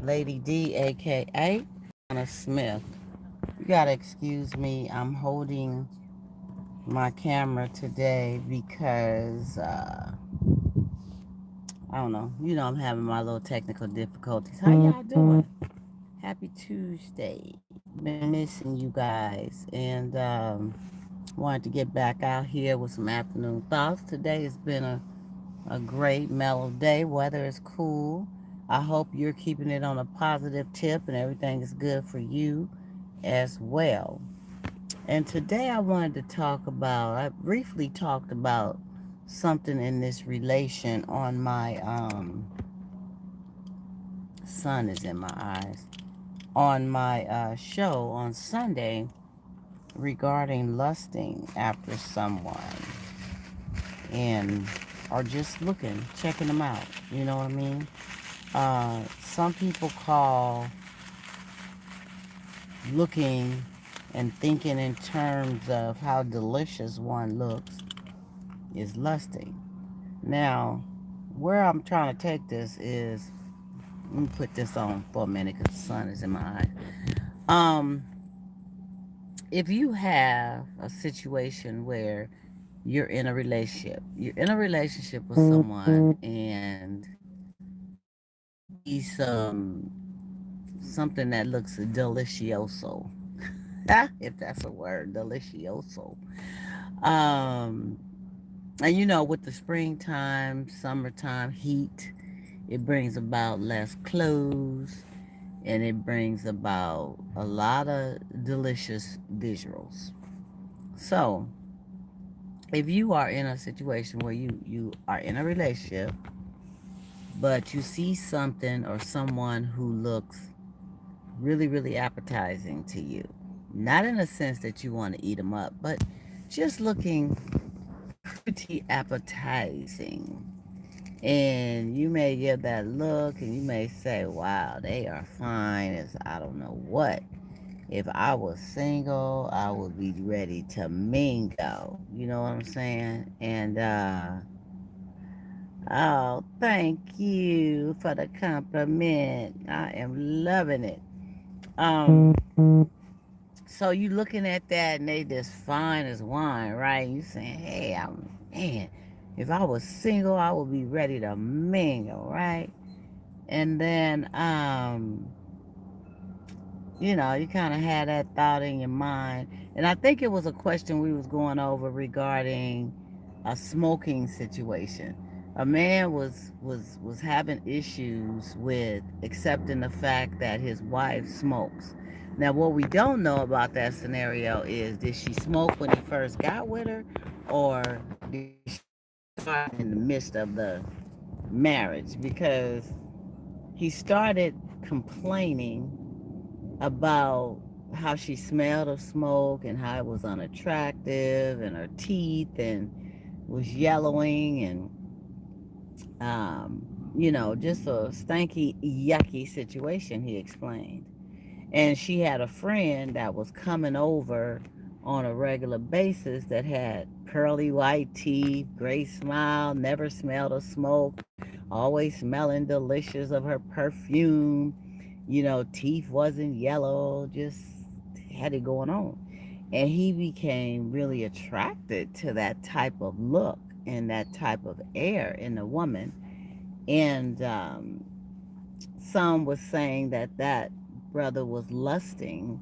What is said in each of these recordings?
Lady D, aka Donna Smith. You gotta excuse me. I'm holding my camera today because I don't know. I'm having my little technical difficulties. How y'all doing? Happy Tuesday. Been missing you guys, and wanted to get back out here with some afternoon thoughts. Today has been a great mellow day. Weather is cool. I hope you're keeping it on a positive tip and everything is good for you as well. And today I wanted to I briefly talked about something in this relation on my sun is in my eyes on my show on Sunday regarding lusting after someone and or just checking them out. You know what I mean? Some people call looking and thinking in terms of how delicious one looks is lusting. Now, where I'm trying to take this is, let me put this on for a minute because the sun is in my eye. Um, if you have a situation where you're in a relationship with someone and you see something that looks delicioso, if that's a word, delicioso. Um, and with the springtime, summertime heat, it brings about less clothes and it brings about a lot of delicious visuals. So, if you are in a situation where you are in a relationship, but you see something or someone who looks really, really appetizing to you, not in a sense that you want to eat them up, but just looking pretty appetizing. And you may give that look and you may say, wow, they are fine as I don't know what. If I was single, I would be ready to mingle. You know what I'm saying? And, oh, thank you for the compliment. I am loving it. Um, so you looking at that and they just fine as wine, right? You saying, hey, man, if I was single, I would be ready to mingle, right? And then, you kind of had that thought in your mind. And I think it was a question we was going over regarding a smoking situation. A man was having issues with accepting the fact that his wife smokes. Now, what we don't know about that scenario is, did she smoke when he first got with her, or did she start in the midst of the marriage? Because he started complaining about how she smelled of smoke and how it was unattractive and her teeth and was yellowing and just a stanky yucky situation, he explained. And she had a friend that was coming over on a regular basis that had pearly white teeth, great smile, never smelled of smoke, always smelling delicious of her perfume. Teeth wasn't yellow, just had it going on. And he became really attracted to that type of look and that type of air in a woman. And some was saying that brother was lusting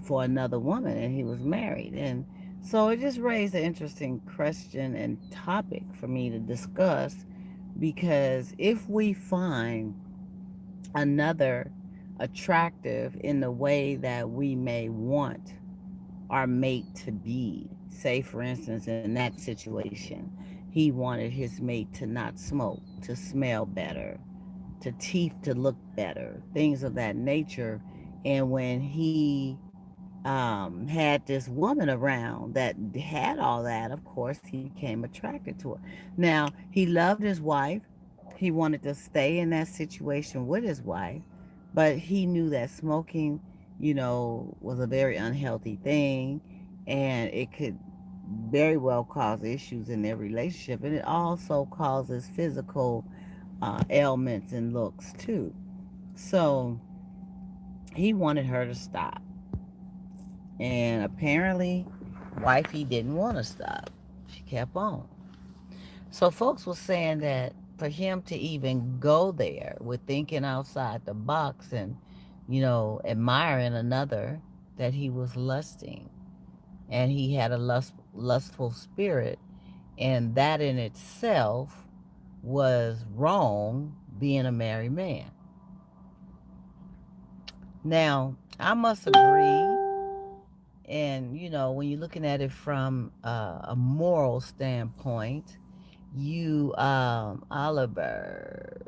for another woman and he was married. And so it just raised an interesting question and topic for me to discuss, because if we find another attractive in the way that we may want our mate to be, say for instance in that situation, he wanted his mate to not smoke, to smell better, to teeth to look better, things of that nature. And when he had this woman around that had all that, of course, he became attracted to her. Now, he loved his wife. He wanted to stay in that situation with his wife, but he knew that smoking, was a very unhealthy thing and it could very well cause issues in their relationship. And it also causes physical ailments and looks too. So he wanted her to stop. And apparently, wifey didn't want to stop. She kept on. So folks were saying that for him to even go there with thinking outside the box and, admiring another, that he was lusting and he had a lustful spirit, and that in itself was wrong, being a married man. Now, I must agree, and when you're looking at it from a moral standpoint, you, Oliver,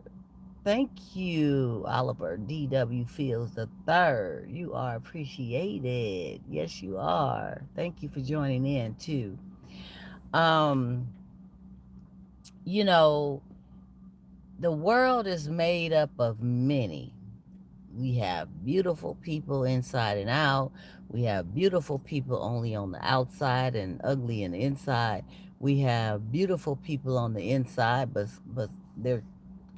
thank you, Oliver D.W. Fields the third. You are appreciated. Yes, you are. Thank you for joining in too. Um, you know, the world is made up of many. We have beautiful people inside and out. We have beautiful people only on the outside and ugly on the inside. We have beautiful people on the inside, but they're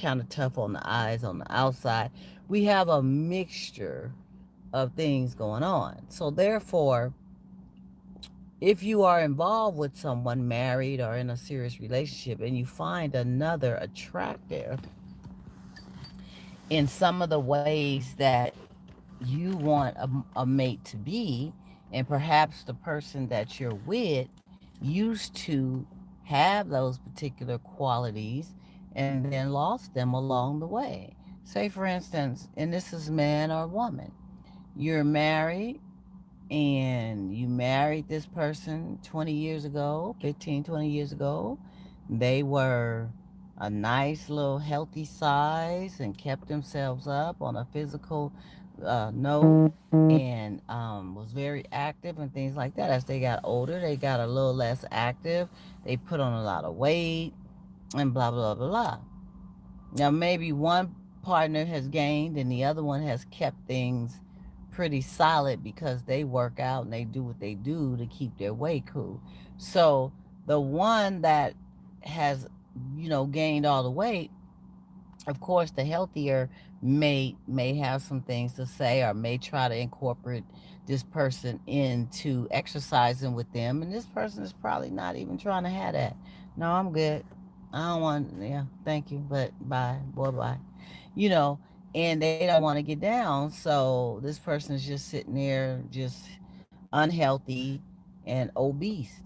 kind of tough on the eyes on the outside. We have a mixture of things going on. So therefore, if you are involved with someone married or in a serious relationship and you find another attractive in some of the ways that you want a mate to be, and perhaps the person that you're with used to have those particular qualities and then lost them along the way. Say, for instance, and this is man or woman, you're married and you married this person 20 years ago, 15, 20 years ago. They were a nice little healthy size and kept themselves up on a physical note, and was very active and things like that. As they got older, they got a little less active. They put on a lot of weight and blah, blah, blah, blah. Now, maybe one partner has gained and the other one has kept things pretty solid because they work out and they do what they do to keep their weight cool. So, the one that has, gained all the weight, of course, the healthier may have some things to say or may try to incorporate this person into exercising with them, and this person is probably not even trying to have that. No, I'm good. I don't want. Yeah, thank you, but bye, boy, bye. You know, and they don't want to get down, so this person is just sitting there, just unhealthy and obese.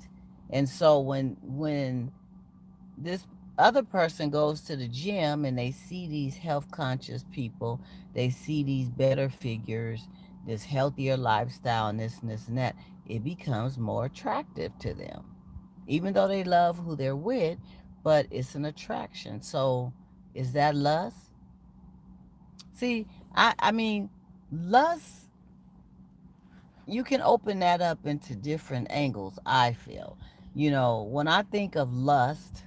And so when this other person goes to the gym and they see these health conscious people, they see these better figures, this healthier lifestyle, and this and that, it becomes more attractive to them. Even though they love who they're with, but it's an attraction. So is that lust? See, I mean, lust, you can open that up into different angles, I feel. When I think of lust,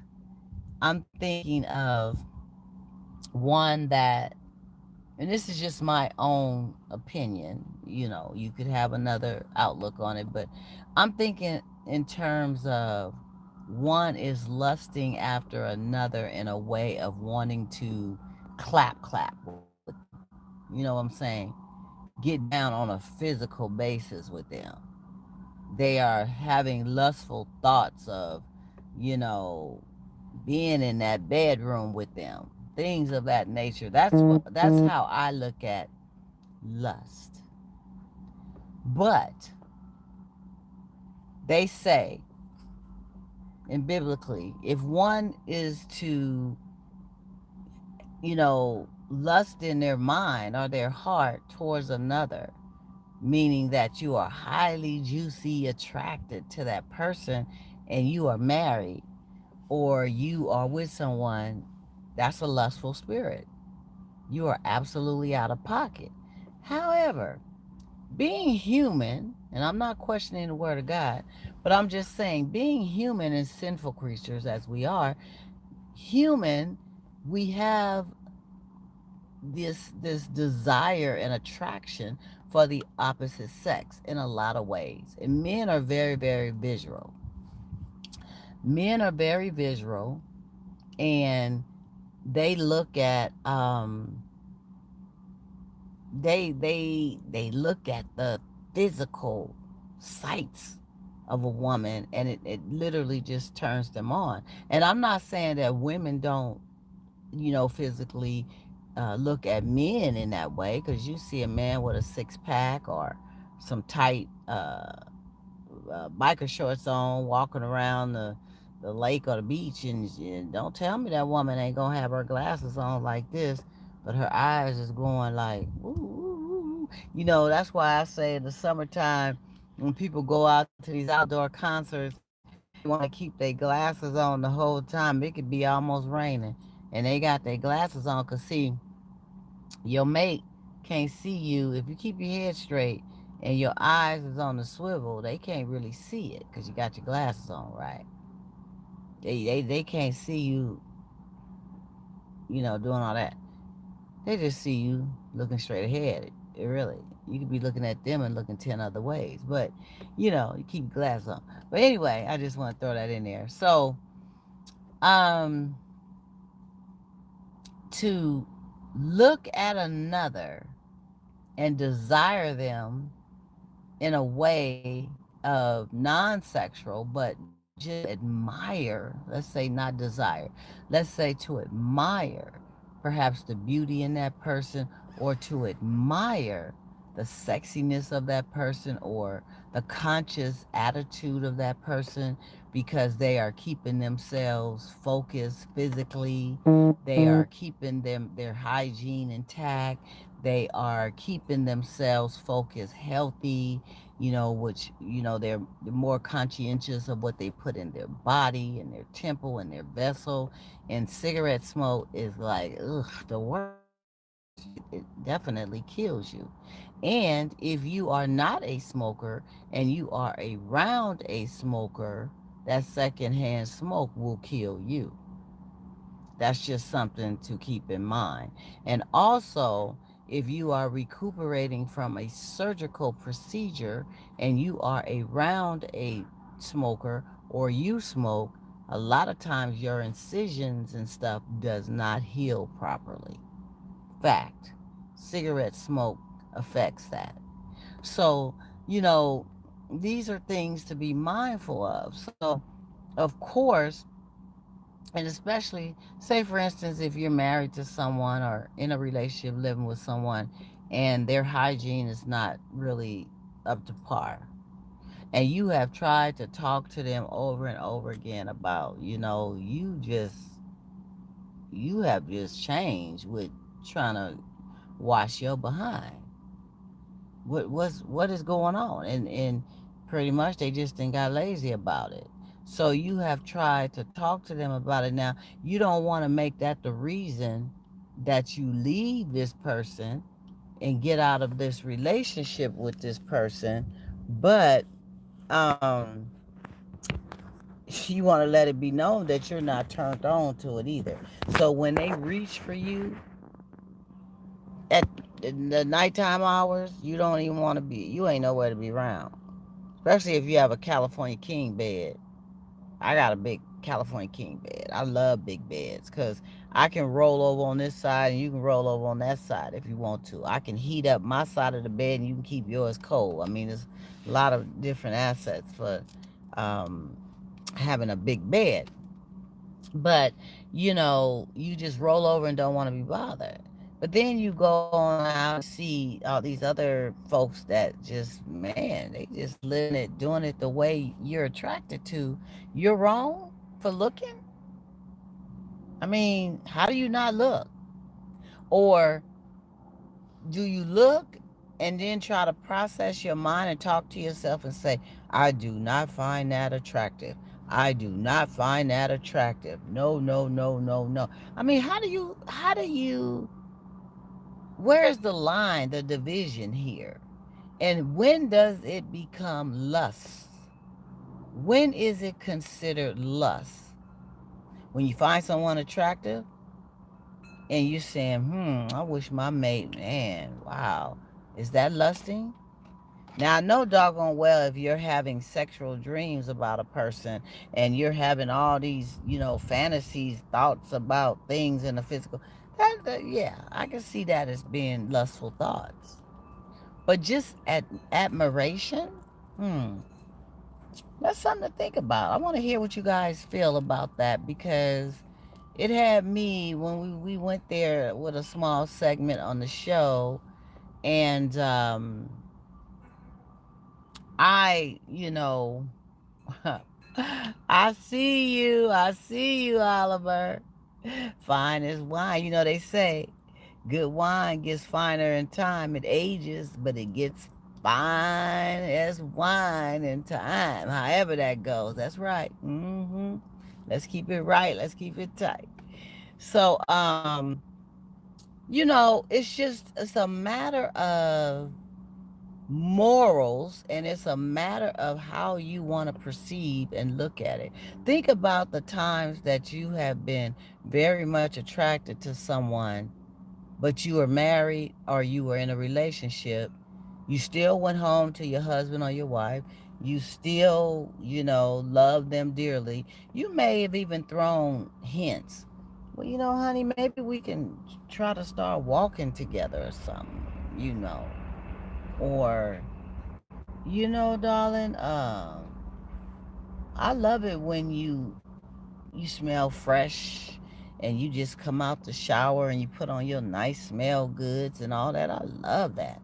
I'm thinking of one that, and this is just my own opinion, you could have another outlook on it, but I'm thinking in terms of one is lusting after another in a way of wanting to clap with them. You know what I'm saying? Get down on a physical basis with them. They are having lustful thoughts of, you know, being in that bedroom with them, things of that nature. That's how I look at lust. But they say, and biblically, if one is to, lust in their mind or their heart towards another, meaning that you are highly juicy attracted to that person and you are married or you are with someone, that's a lustful spirit. You are absolutely out of pocket. However, being human, and I'm not questioning the word of God, but I'm just saying, being human and sinful creatures as we are, human, we have this desire and attraction for the opposite sex in a lot of ways. And men are very, very visual. Men are very visual, and they look at they look at the physical sights of a woman, and it literally just turns them on. And I'm not saying that women don't, physically look at men in that way, because you see a man with a six pack or some tight biker shorts on walking around the lake or the beach, and don't tell me that woman ain't gonna have her glasses on like this, but her eyes is going like, ooh, ooh, ooh. That's why I say in the summertime, when people go out to these outdoor concerts, they want to keep their glasses on the whole time. It could be almost raining, and they got their glasses on, because see, your mate can't see you if you keep your head straight and your eyes is on the swivel. They can't really see it because you got your glasses on, right? They can't see you, doing all that. They just see you looking straight ahead. It really, you could be looking at them and looking 10 other ways, but you keep glasses on. But anyway, I just want to throw that in there. So, um, to look at another and desire them in a way of non-sexual, but just to admire, let's say not desire, let's say to admire perhaps the beauty in that person, or to admire the sexiness of that person, or the conscious attitude of that person, because they are keeping themselves focused physically, they are keeping their hygiene intact, they are keeping themselves focused healthy, which, they're more conscientious of what they put in their body and their temple and their vessel. And cigarette smoke is like, ugh, the worst. It definitely kills you. And if you are not a smoker and you are around a smoker, that secondhand smoke will kill you. That's just something to keep in mind. And also, if you are recuperating from a surgical procedure and you are around a smoker, or you smoke, a lot of times your incisions and stuff does not heal properly. Fact. Cigarette smoke affects that. So, you know, these are things to be mindful of. So, of course, and especially, say for instance, if you're married to someone or in a relationship living with someone and their hygiene is not really up to par, and you have tried to talk to them over and over again about, you have just changed with trying to wash your behind. What is going on? And pretty much they just then got lazy about it. So you have tried to talk to them about it. Now you don't want to make that the reason that you leave this person and get out of this relationship with this person, but um you want to let it be known that you're not turned on to it either. So when they reach for you at the nighttime hours, you don't even want to be, you ain't nowhere to be around. Especially if you have a California king bed. I got a big California king bed. I love big beds because I can roll over on this side and you can roll over on that side if you want to. I can heat up my side of the bed and you can keep yours cold. I mean, there's a lot of different assets for um, having a big bed. But, you just roll over and don't want to be bothered. But then you go on out and see all these other folks that just, man, they just living it, doing it the way you're attracted to. You're wrong for looking. I mean, how do you not look? Or do you look and then try to process your mind and talk to yourself and say, I do not find that attractive. I do not find that attractive. No, no, no, no, no. I mean, where's the line, the division here? And when does it become lust? When is it considered lust? When you find someone attractive and you're saying, I wish my mate, man, wow. Is that lusting? Now, I know doggone well if you're having sexual dreams about a person and you're having all these, fantasies, thoughts about things in the physical, Yeah, I can see that as being lustful thoughts. But just admiration, hmm, that's something to think about. I want to hear what you guys feel about that because it had me when we went there with a small segment on the show, and I, I see you, Oliver. Fine as wine. You know, they say good wine gets finer in time. It ages, but it gets fine as wine in time. However that goes. That's right. Let's keep it right. Let's keep it tight. So, it's a matter of morals, and it's a matter of how you want to perceive and look at it. Think about the times that you have been very much attracted to someone, but you were married or you were in a relationship. You still went home to your husband or your wife. You still, love them dearly. You may have even thrown hints. Well, honey, maybe we can try to start walking together or something, or darling, I love it when you smell fresh and you just come out the shower and you put on your nice smell goods and all that. I love that.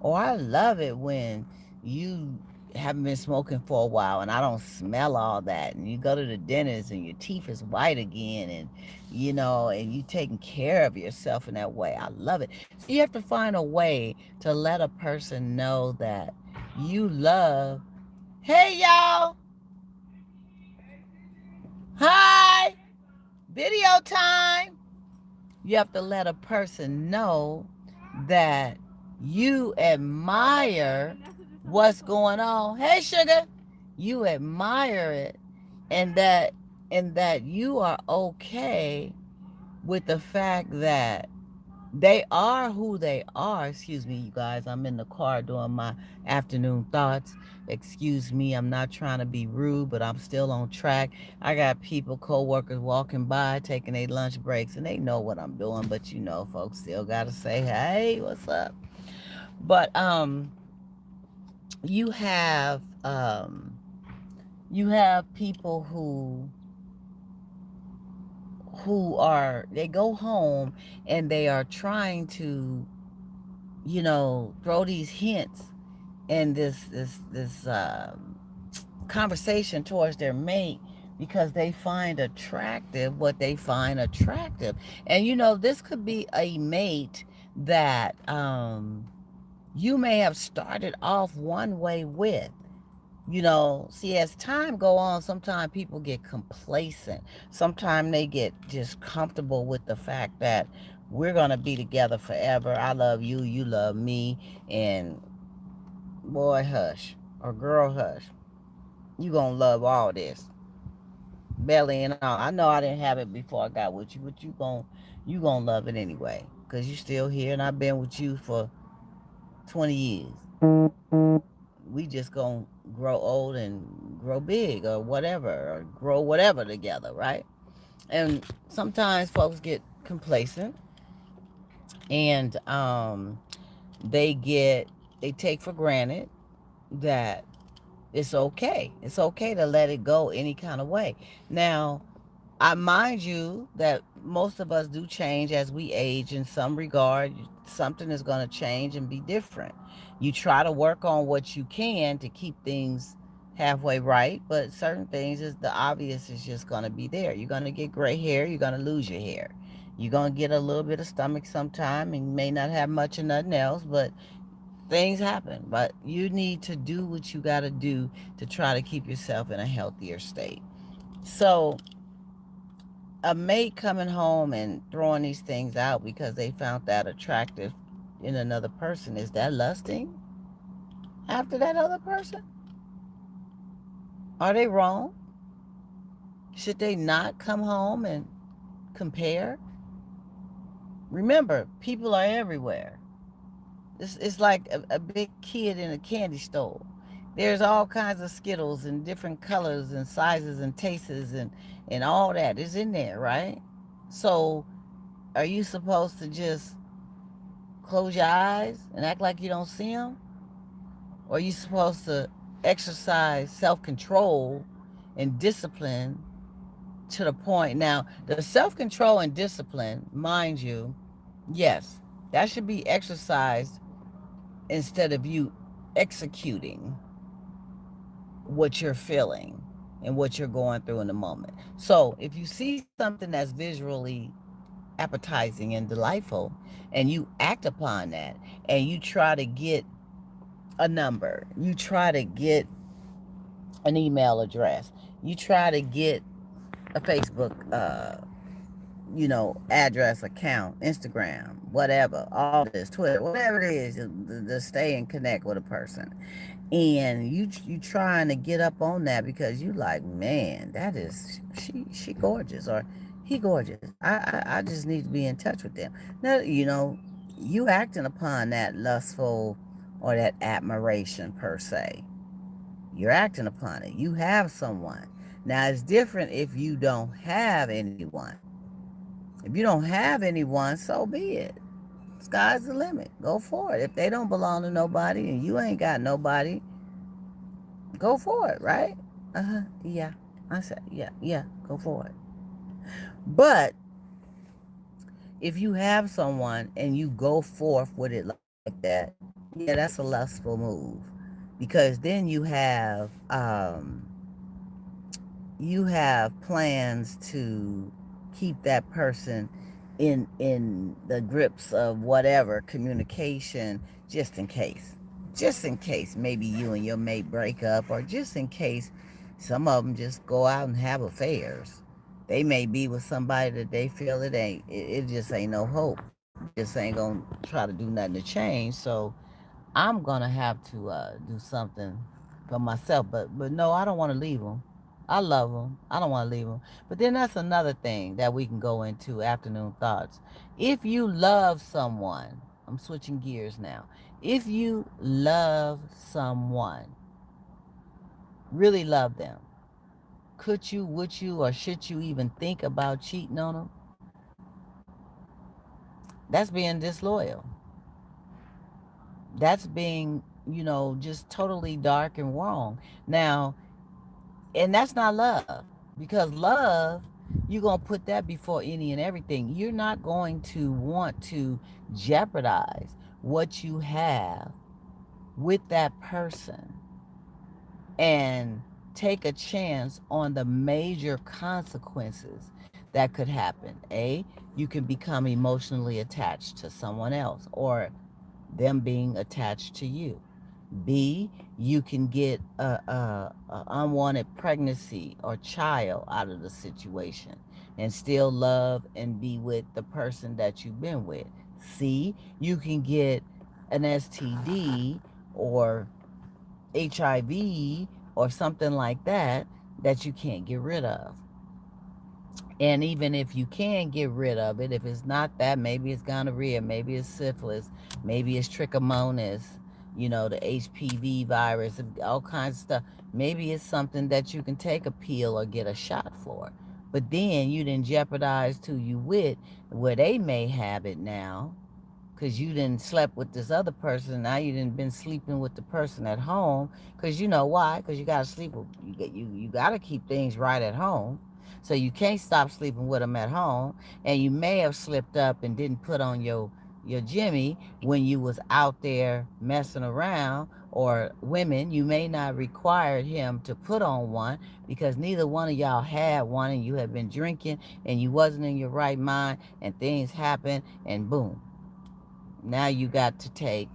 Or I love it when you haven't been smoking for a while and I don't smell all that, and you go to the dentist and your teeth is white again, and and you taking care of yourself in that way. I love it. So you have to find a way to let a person know that you love. Hey y'all. Hi. Video time. You have to let a person know that you admire what's going on. Hey sugar. You admire it, and that you are okay with the fact that they are who they are. Excuse me, you guys. I'm in the car doing my afternoon thoughts. Excuse me. I'm not trying to be rude, but I'm still on track. I got people, co-workers walking by, taking their lunch breaks, and they know what I'm doing. But folks still gotta say, "Hey, what's up?" But you have um, you have people who they go home and they are trying to throw these hints and this conversation towards their mate because they find attractive what they find attractive. And this could be a mate that you may have started off one way with. See, as time go on, sometimes people get complacent. Sometimes they get just comfortable with the fact that we're going to be together forever. I love you, you love me, and boy, hush, or girl, hush. You going to love all this, belly and all. I know I didn't have it before I got with you, but you going to love it anyway because you still here, and I've been with you for 20 years. We just gonna grow old and grow big or whatever, or grow whatever together, right? And sometimes folks get complacent, and they take for granted that it's okay to let it go any kind of way. Now, I mind you that most of us do change as we age in some regard. Something is going to change and be different. You try to work on what you can to keep things halfway right, but certain things is the obvious is just going to be there. You're going to get gray hair. You're going to lose your hair. You're going to get a little bit of stomach sometime, and you may not have much of nothing else, but things happen. But you need to do what you got to do to try to keep yourself in a healthier state. So a mate coming home and throwing these things out because they found that attractive in another person, is that lusting after that other person? Are they wrong? Should they not come home and compare? Remember, people are everywhere. It's like a big kid in a candy store. There's all kinds of Skittles and different colors and sizes and tastes and all that is in there, right? So Are you supposed to just close your eyes and act like you don't see them? Or are you supposed to exercise self control and discipline to the point? Now, the self control and discipline, mind you, yes, that should be exercised instead of you executing what you're feeling and what you're going through in the moment. So, if you see something that's visually appetizing and delightful and you act upon that and you try to get a number, you try to get an email address, you try to get a Facebook address, account, Instagram, whatever, all this, Twitter, whatever it is, to stay and connect with a person. And you trying to get up on that because you like, man, that is she gorgeous, or he gorgeous. I just need to be in touch with them. Now, you acting upon that lustful or that admiration per se. You're acting upon it. You have someone. Now it's different if you don't have anyone. If you don't have anyone, so be it. Sky's the limit. Go for it. If they don't belong to nobody and you ain't got nobody, go for it, right? Yeah. I said, yeah, go for it. But if you have someone and you go forth with it like that, yeah, that's a lustful move. Because then you have plans to keep that person in the grips of whatever communication, just in case maybe you and your mate break up, or just in case some of them just go out and have affairs. They may be with somebody that they feel it just ain't no hope. They just ain't gonna try to do nothing to change. So I'm gonna have to do something for myself. But no, I don't want to leave them. I love them. I don't want to leave them. But then that's another thing that we can go into afternoon thoughts. If you love someone, I'm switching gears now. If you love someone, really love them, could you, would you, or should you even think about cheating on them? That's being disloyal. That's being, just totally dark and wrong. Now, and that's not love, because love, you're going to put that before any and everything. You're not going to want to jeopardize what you have with that person and take a chance on the major consequences that could happen. You can become emotionally attached to someone else, or them being attached to you. B, you can get a unwanted pregnancy or child out of the situation and still love and be with the person that you've been with. C, you can get an STD or HIV or something like that you can't get rid of. And even if you can get rid of it, if it's not that, maybe it's gonorrhea, maybe it's syphilis, maybe it's trichomonas, the HPV virus, all kinds of stuff. Maybe it's something that you can take a pill or get a shot for. But then you didn't jeopardize who you with, where they may have it now, because you didn't slept with this other person. Now you didn't been sleeping with the person at home, because you know why? Because you gotta sleep with, you gotta keep things right at home. So you can't stop sleeping with them at home. And you may have slipped up and didn't put on your Jimmy when you was out there messing around. Or women, you may not require him to put on one because neither one of y'all had one, and you had been drinking and you wasn't in your right mind, and things happened, and boom, now you got to take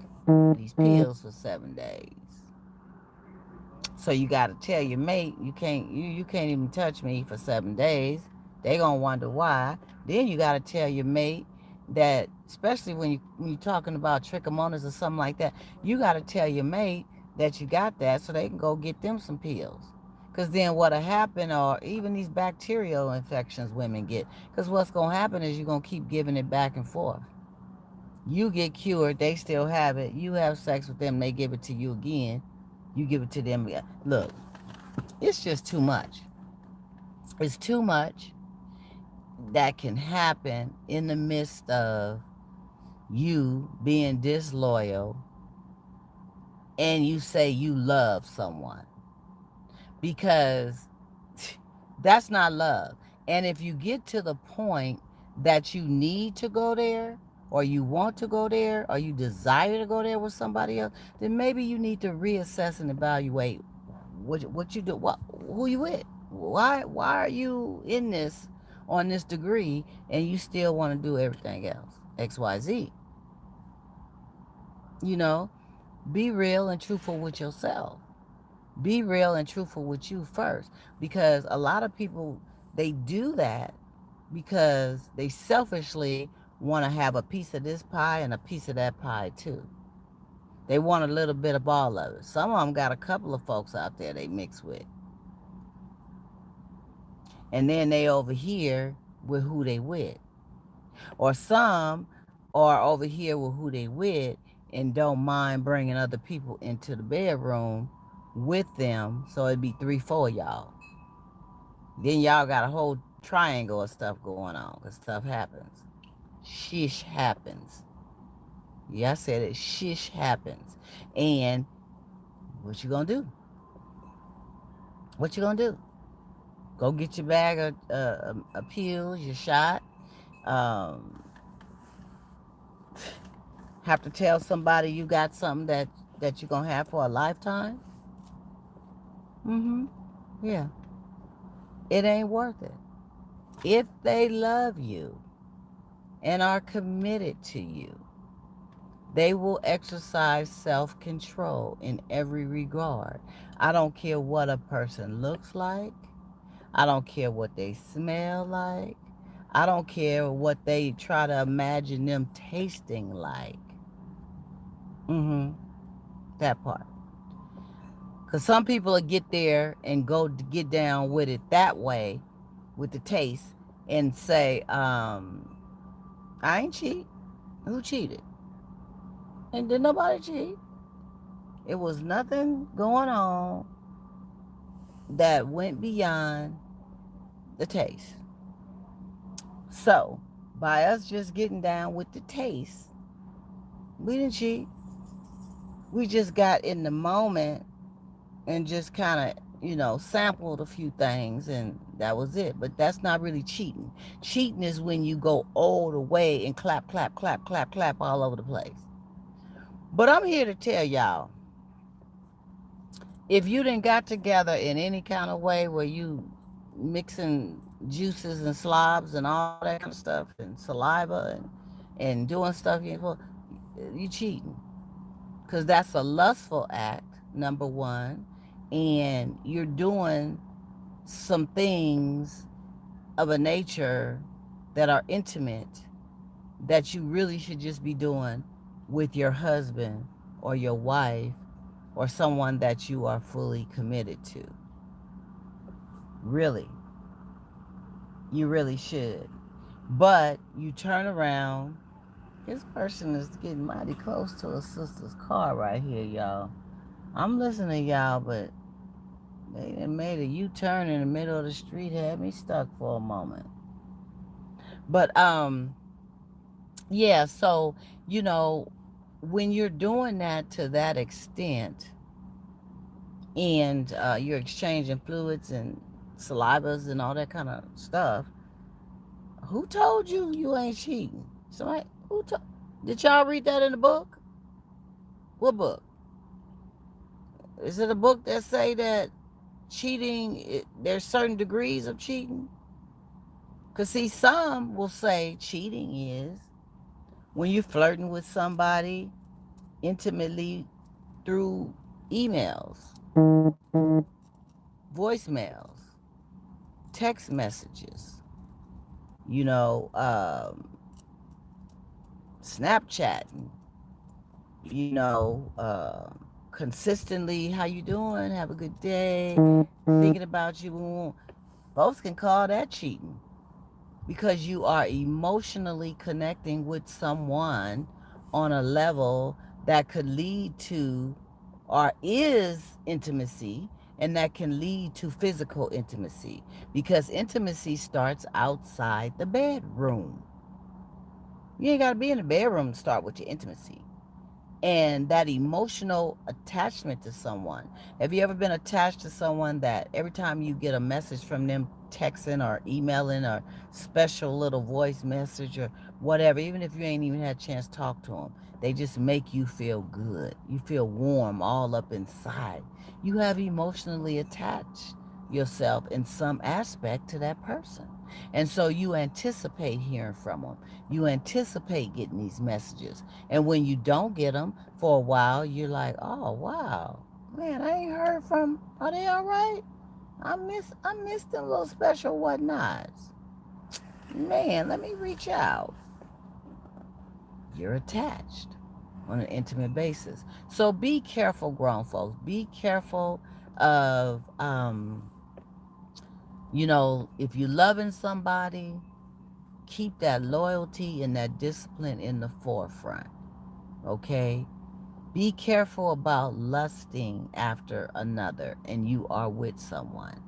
these pills for 7 days. So you got to tell your mate you can't even touch me for 7 days. They gonna wonder why. Then you got to tell your mate that, especially when you're talking about trichomonas or something like that, you got to tell your mate that you got that so they can go get them some pills. Because then what'll happen, or even these bacterial infections women get, because what's gonna happen is you're gonna keep giving it back and forth. You get cured, they still have it. You have sex with them, they give it to you again. You give it to them again. Look, it's just too much. It's too much. that can happen in the midst of you being disloyal and you say you love someone, because that's not love. And if you get to the point that you need to go there, or you want to go there, or you desire to go there with somebody else, then maybe you need to reassess and evaluate what you do, who you with, why are you in this on this degree, and you still want to do everything else, XYZ. You know, be real and truthful with yourself. Be real and truthful with you first, because a lot of people, they do that because they selfishly want to have a piece of this pie and a piece of that pie too. They want a little bit of all of it. Some of them got a couple of folks out there they mix with, and then they over here with who they with. Or some are over here with who they with and don't mind bringing other people into the bedroom with them, so it'd be 3 4 y'all. Then y'all got a whole triangle of stuff going on, because stuff happens. Shish happens. Yeah, I said it. Shish happens. And what you gonna do? What you gonna do? Go get your bag of pills, your shot. Um, have to tell somebody you got something that you're gonna have for a lifetime? Mm-hmm. Yeah. It ain't worth it. If they love you and are committed to you, they will exercise self-control in every regard. I don't care what a person looks like. I don't care what they smell like. I don't care what they try to imagine them tasting like. Mm-hmm. That part. Because some people will get there and go to get down with it that way, with the taste, and say, I ain't cheat. Who cheated? And did nobody cheat? It was nothing going on that went beyond the taste. So, by us just getting down with the taste, we didn't cheat. We just got in the moment and just kind of, sampled a few things, and that was it. But that's not really cheating. Cheating is when you go all the way and clap, clap, clap, clap, clap all over the place. But I'm here to tell y'all, if you done got together in any kind of way where you mixing juices and slobs and all that kind of stuff and saliva and doing stuff you cheating, because that's a lustful act, number one, and you're doing some things of a nature that are intimate that you really should just be doing with your husband or your wife or someone that you are fully committed to. Really. You really should. But you turn around. This person is getting mighty close to a sister's car right here, y'all. I'm listening to y'all, but they made a U-turn in the middle of the street, had me stuck for a moment. But yeah, so when you're doing that to that extent, and you're exchanging fluids and salivas and all that kind of stuff, who told you you ain't cheating? Somebody did y'all read that in the book? What book? Is it a book that say that cheating, there's certain degrees of cheating? Because see, some will say cheating is when you're flirting with somebody intimately through emails, voicemails, text messages, Snapchatting, consistently, how you doing? Have a good day. Thinking about you. Folks can call that cheating, because you are emotionally connecting with someone on a level that could lead to or is intimacy And that can lead to physical intimacy because intimacy starts outside the bedroom. You ain't got to be in the bedroom to start with your intimacy. And that emotional attachment to someone. Have you ever been attached to someone that every time you get a message from them, texting or emailing or special little voice message or whatever, even if you ain't even had a chance to talk to them, they just make you feel good. You feel warm all up inside. You have emotionally attached yourself in some aspect to that person. And so you anticipate hearing from them. You anticipate getting these messages. And when you don't get them for a while, you're like, oh, wow. Man, I ain't heard from, are they all right? I miss them little special whatnots. Man, let me reach out. You're attached on an intimate basis. So be careful, grown folks. Be careful of, if you're loving somebody, keep that loyalty and that discipline in the forefront. Okay? Be careful about lusting after another and you are with someone.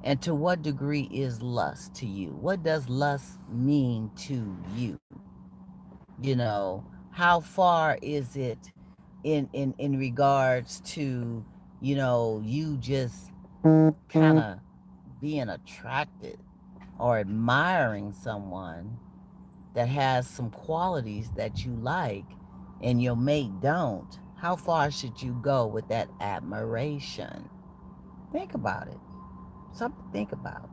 And to what degree is lust to you? What does lust mean to you? How far is it in regards to, you just kind of being attracted or admiring someone that has some qualities that you like and your mate don't? How far should you go with that admiration? Think about it. Something to think about.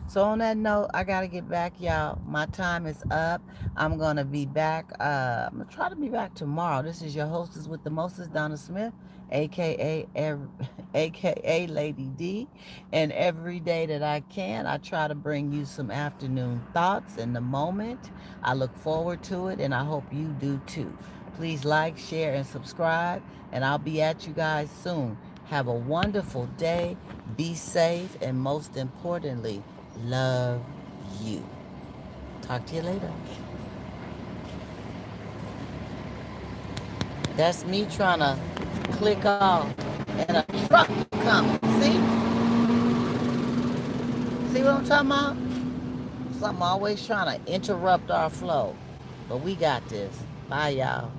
So on that note, I gotta get back, y'all. My time is up. I'm gonna be back. I'm gonna try to be back tomorrow. This is your hostess with the mostest, Donna Smith, aka Lady D. And every day that I can, I try to bring you some afternoon thoughts in the moment. I look forward to it, and I hope you do too. Please like, share, and subscribe. And I'll be at you guys soon. Have a wonderful day. Be safe, and most importantly, love you. Talk to you later. That's me trying to click off and a truck coming. See what I'm talking about? Something always trying to interrupt our flow. But we got this. Bye, y'all.